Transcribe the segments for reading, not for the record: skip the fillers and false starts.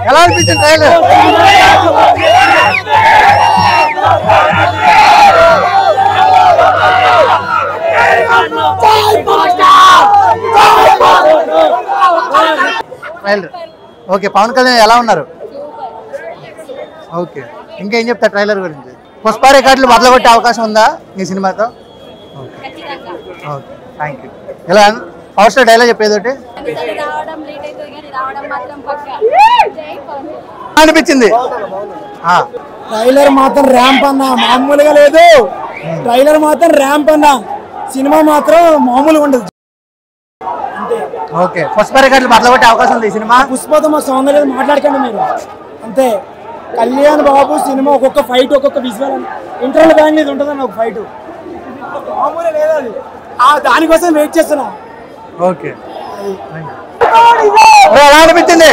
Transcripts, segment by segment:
ఎలా అనిపించింది trailer? Okay, Pawan Kalyan ఎలా ఉన్నారు? ఓకే, ఇంకేం చెప్తారు ట్రైలర్ గురించి? పుష్ప రికార్డులు బదలగొట్టే అవకాశం ఉందా ఈ సినిమాతో? Okay, thank you. ఎలా పవర్ స్టార్ డైలాగ్ చెప్పేది ఒకటి అనిపించింది? ట్రైలర్ మాత్రం ర్యాంప్ అన్న, మామూలుగా లేదు. ట్రైలర్ మాత్రం ర్యాంప్ అన్న, సినిమా మాత్రం మామూలుగా ఉండదు. ఓకే, పుష్ప రికార్డులు బదలగొట్టే అవకాశం ఉంది ఈ సినిమా? పుష్పతో మా సౌందర్యం మాట్లాడకండి మీరు అంతే. కళ్యాణ్ బాబు సినిమా ఒక్కొక్క ఫైట్ ఒక్కొక్క విజువల్ ఇంటర్వల్ బ్యాంగ్ మీద ఉంటుందన్న ఒక ఫైట్ మామూలుగా లేదు. అది దానికోసం వెయిట్ చేస్తున్నా. ఓకే, ఎలా అనిపించింది?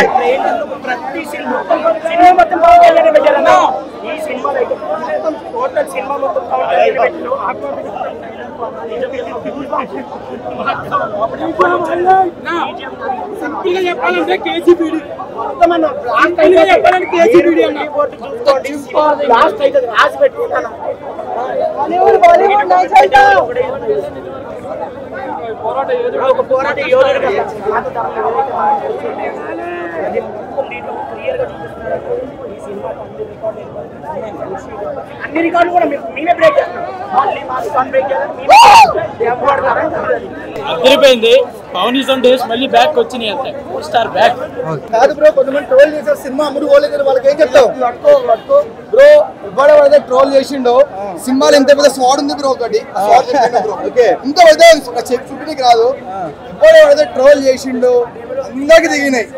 చెప్పాలంటే కేసీపీడీ చెప్పాలంటే కేసీపీడీ అన్న లాస్ట్ అయితే రాసి పెట్టుకుంటాను. పోరాట యోధుడు అన్ని రికార్డులు కూడా మేమే బ్రేక్ అదిరిపోయింది. పవన్ ఈజ్ ఆన్ డేస్ మళ్ళీ బ్యాక్ వచ్చినాయి అంతే. స్టార్ బ్యాక్ కాదు బ్రో, కొంతమంది ట్రోల్ చేశారు సినిమా అమ్ముడు పోలేదు. వాళ్ళకి ఏం చెప్తావు బ్రో? ఎవడైతే ట్రోల్ చేసిండో సినిమాలో ఇంత పెద్ద స్వాడ్ ఉంది బ్రో. ఒకటి ఇంత పెద్ద చెప్పుకి రాదు. ఎవడైతే ట్రోల్ చేసిండో అందరికి దిగినాయి.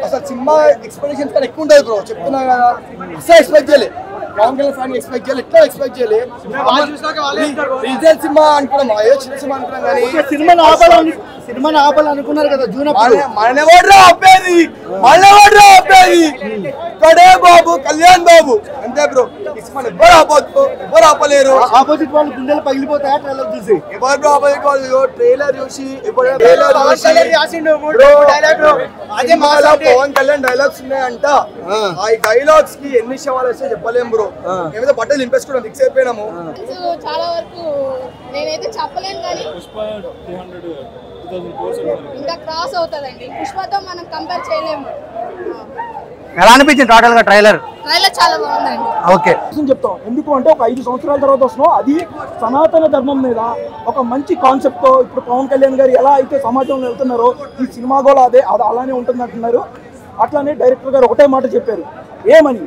అసలు సినిమా ఎక్స్పెక్టేషన్స్ కన్నా ఎక్కువ ఉంటుంది బ్రో, చెప్తున్నా కదా. అసలు ఎక్స్పెక్ట్ చేయలేదు. పవన్ కళ్యాణ్ ఫ్యాన్ ఎక్స్పెక్ట్ చేయాలి, ఎట్లా ఎక్స్పెక్ట్ చేయాలి? రీజనల్ సినిమా అనుకున్నాం, ఏదో చిన్న సినిమా అనుకున్నాం కానీ సినిమాని ఆపాలనుకున్నారు కదా జూన్. మనెవడ్రా ఆపేది? ఇక్కడే బాబు కళ్యాణ్ బాబు అంతే బ్రో. ఈ సినిమాని ఎవరు ఆపలేరు. ఆపోజిట్ వాళ్ళు గుండెలు పగిలిపోతాయా ట్రైలర్ చూసి? ఎవరు బ్రో ఆపోజిట్ వాళ్ళు? ట్రైలర్ చూసి పవన్ కళ్యాణ్ డైలాగ్స్ ఉన్నాయంట. ఆ డైలాగ్స్ కి ఎన్ని శవాలు వస్తే చెప్పలేం బ్రో. ఏమైతే బట్టలు నింపేసుకోవడం ఫిక్స్ అయిపోయినాము. చాలా వరకు నేనైతే చెప్పలేను కానీ ఇంకా క్రాస్ అవుతుందండి. పుష్పతో మనం కంపేర్ చేయలేము. ఎలా అనిపించింది టోటల్ గా ట్రైలర్? ట్రైలర్ చాలా బాగుందండి. ఓకే చెప్తాం ఎందుకు అంటే ఒక 5 సంవత్సరాల తర్వాత వస్తున్నాం. అది సనాతన ధర్మం మీద ఒక మంచి కాన్సెప్ట్ తో ఇప్పుడు పవన్ కళ్యాణ్ గారు ఎలా అయితే సమాజంలో వెళ్తున్నారో ఈ సినిమా కూడా అది అలానే ఉంటుంది అంటున్నారు. అట్లానే డైరెక్టర్ గారు ఒకటే మాట చెప్పారు, ఏమని?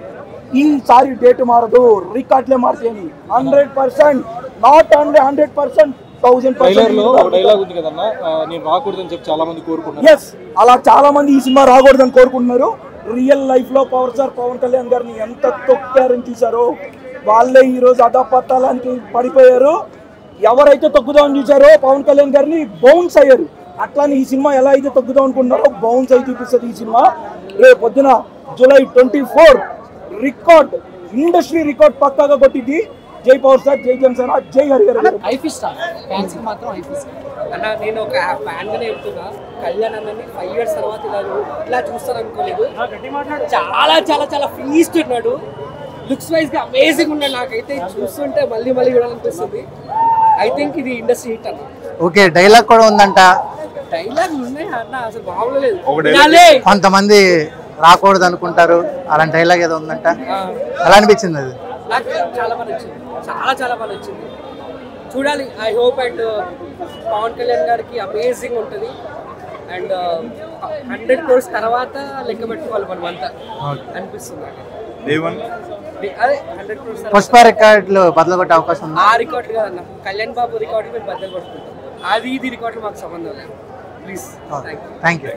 ఈసారి డేట్ మారదు, రికార్డులే మారుతాయని. 100%, నాట్ ఓన్లీ 100%, 1000%. డైలాగ్ ఉంది కదన్నా, నేను రాకూడదని చెప్పి చాలా మంది కోరుకుంటున్నారు. ఎస్, అలా చాలా మంది ఈ సినిమా రాకూడదని కోరుకుంటున్నారు. రియల్ లైఫ్ లో పవర్ స్టార్ పవన్ కళ్యాణ్ గారిని ఎంత తొక్కారని చూసారో వాళ్ళే ఈ రోజు అధపతలానికి పడిపోయారు. ఎవరైతే తొక్కుదామని చూసారో పవన్ కళ్యాణ్ గారిని బౌన్స్ అయ్యారు. అట్లానే ఈ సినిమా ఎలా అయితే తొక్కుదాం అనుకుంటున్నారో బౌన్స్ అయి చూపిస్తుంది ఈ సినిమా. రేపు పొద్దున జూలై 24 రికార్డ్, ఇండస్ట్రీ రికార్డ్ పక్కాగా కొట్టింది. జై పవర్ స్టార్, జై జనసేన, జై హరిహర. ఐపీ స్టార్ ఫ్యాన్స్ కి మాత్రం ఐపీ స్టార్ అన్న. నేను ఒక ఫ్యాన్ గానే చెప్తున్నా, కళ్యాణ్ అన్నని 5 years తర్వాత ఇలా చూస్తాను అనుకోలేదు. చాలా చాలా చాలా ఫీస్ట్ ఉన్నాడు. లుక్స్ వైజ్ గా అమేజింగ్ ఉన్నాడు. నాకైతే చూస్తుంటే మళ్ళీ చూడాలనిపిస్తుంది. ఐ థింక్ ఇది ఇండస్ట్రీ హిట్ అన్న. ఓకే, డైలాగ్ కూడా ఉందంట. డైలాగ్ ఉన్నాయి అన్న, అసలు మామూలు లేదు. కొంతమంది రాకూడదు అనుకుంటారు, అలాంటి డైలాగ్ ఏదో ఉందంట. ఎలా అనిపించింది అది? నాకు చాలా బాగా నచ్చింది, చాలా బాగా నచ్చింది. చూడాలి. I hope and Pawan Kalyan గారికి అమేజింగ్ ఉంటుంది. అండ్ 100 crores తర్వాత లెక్క పెట్టుకోవాలి మనమంతా అనిపిస్తుంది. అదే 100 crores పుష్ప రికార్డులు బదలగొట్టే అవకాశం ఉంది. ఆ రికార్డులు కాదన్న, కళ్యాణ్ బాబు రికార్డు మేము బద్దలు కొట్టుకుంటాం. అది ఇది రికార్డులు మాకు సంబంధం లేదు. Please, thank you.